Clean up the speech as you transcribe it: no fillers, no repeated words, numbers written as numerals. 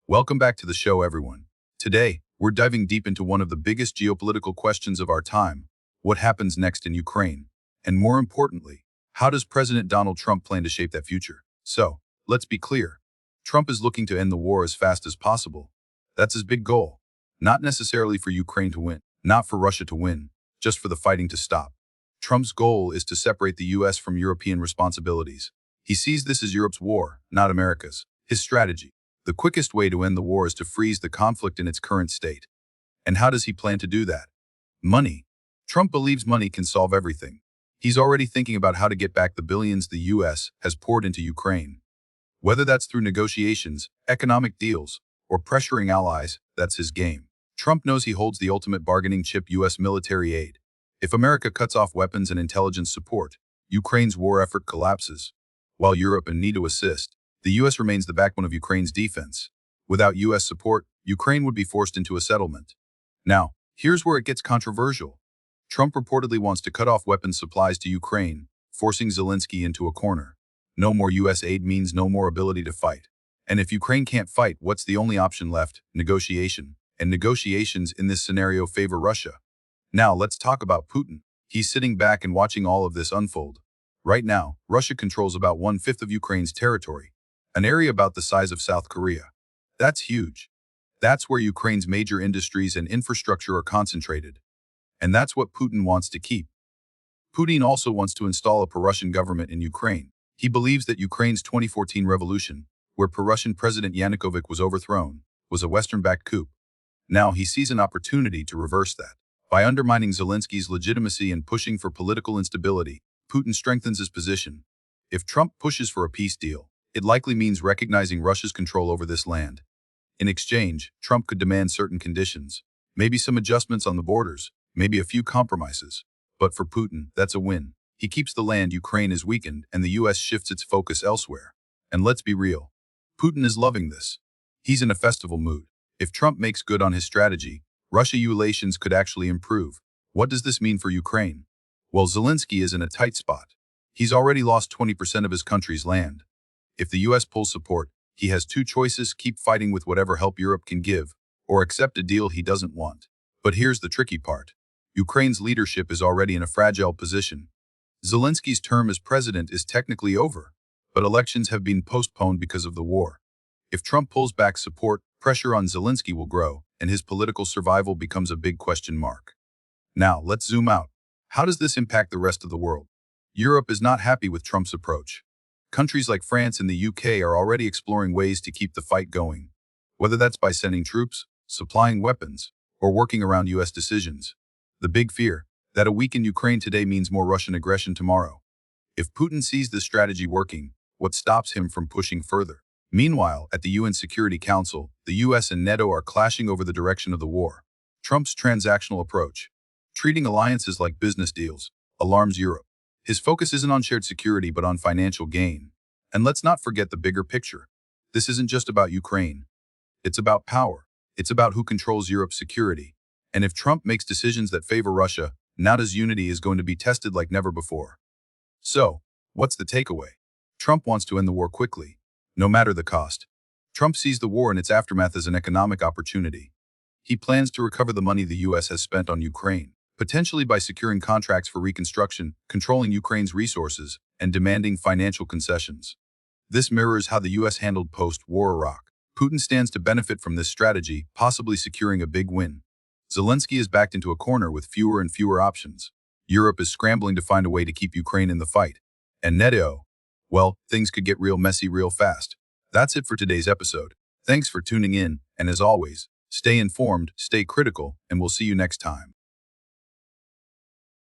Welcome back to the show, everyone. Today, we're diving deep into one of the biggest geopolitical questions of our time: what happens next in Ukraine? And more importantly, how does President Donald Trump plan to shape that future? So, let's be clear. Trump is looking to end the war as fast as possible. That's his big goal. Not necessarily for Ukraine to win, not for Russia to win, just for the fighting to stop. Trump's goal is to separate the U.S. from European responsibilities. He sees this as Europe's war, not America's. His strategy: the quickest way to end the war is to freeze the conflict in its current state. And how does he plan to do that? Money. Trump believes money can solve everything. He's already thinking about how to get back the billions the U.S. has poured into Ukraine. Whether that's through negotiations, economic deals, or pressuring allies, that's his game. Trump knows he holds the ultimate bargaining chip: U.S. military aid. If America cuts off weapons and intelligence support, Ukraine's war effort collapses. While Europe and NATO assist, the U.S. remains the backbone of Ukraine's defense. Without U.S. support, Ukraine would be forced into a settlement. Now, here's where it gets controversial. Trump reportedly wants to cut off weapons supplies to Ukraine, forcing Zelensky into a corner. No more U.S. aid means no more ability to fight. And if Ukraine can't fight, what's the only option left? Negotiation. And negotiations in this scenario favor Russia. Now, let's talk about Putin. He's sitting back and watching all of this unfold. Right now, Russia controls about 1/5 of Ukraine's territory, an area about the size of South Korea. That's huge. That's where Ukraine's major industries and infrastructure are concentrated. And that's what Putin wants to keep. Putin also wants to install a pro-Russian government in Ukraine. He believes that Ukraine's 2014 revolution, where pro-Russian President Yanukovych was overthrown, was a Western-backed coup. Now he sees an opportunity to reverse that. By undermining Zelensky's legitimacy and pushing for political instability, Putin strengthens his position. If Trump pushes for a peace deal, it likely means recognizing Russia's control over this land. In exchange, Trump could demand certain conditions, maybe some adjustments on the borders, maybe a few compromises. But for Putin, that's a win. He keeps the land Ukraine is weakened, and the U.S. shifts its focus elsewhere. And let's be real, Putin is loving this. He's in a festival mood. If Trump makes good on his strategy, Russia-EU relations could actually improve. What does this mean for Ukraine? Well, Zelensky is in a tight spot. He's already lost 20% of his country's land. If the U.S. pulls support, he has two choices: keep fighting with whatever help Europe can give, or accept a deal he doesn't want. But here's the tricky part. Ukraine's leadership is already in a fragile position. Zelensky's term as president is technically over, but elections have been postponed because of the war. If Trump pulls back support, pressure on Zelensky will grow, and his political survival becomes a big question mark. Now, let's zoom out. How does this impact the rest of the world? Europe is not happy with Trump's approach. Countries like France and the UK are already exploring ways to keep the fight going, whether that's by sending troops, supplying weapons, or working around U.S. decisions. The big fear: that a weakened Ukraine today means more Russian aggression tomorrow. If Putin sees this strategy working, what stops him from pushing further? Meanwhile, at the UN Security Council, the U.S. and NATO are clashing over the direction of the war. Trump's transactional approach, treating alliances like business deals, alarms Europe. His focus isn't on shared security but on financial gain. And let's not forget the bigger picture. This isn't just about Ukraine. It's about power. It's about who controls Europe's security. And if Trump makes decisions that favor Russia, NATO's unity is going to be tested like never before. So, what's the takeaway? Trump wants to end the war quickly, no matter the cost. Trump sees the war and its aftermath as an economic opportunity. He plans to recover the money the U.S. has spent on Ukraine, potentially by securing contracts for reconstruction, controlling Ukraine's resources, and demanding financial concessions. This mirrors how the U.S. handled post-war Iraq. Putin stands to benefit from this strategy, possibly securing a big win. Zelensky is backed into a corner with fewer and fewer options. Europe is scrambling to find a way to keep Ukraine in the fight. And NATO, well, things could get real messy real fast. That's it for today's episode. Thanks for tuning in, and as always, stay informed, stay critical, and we'll see you next time.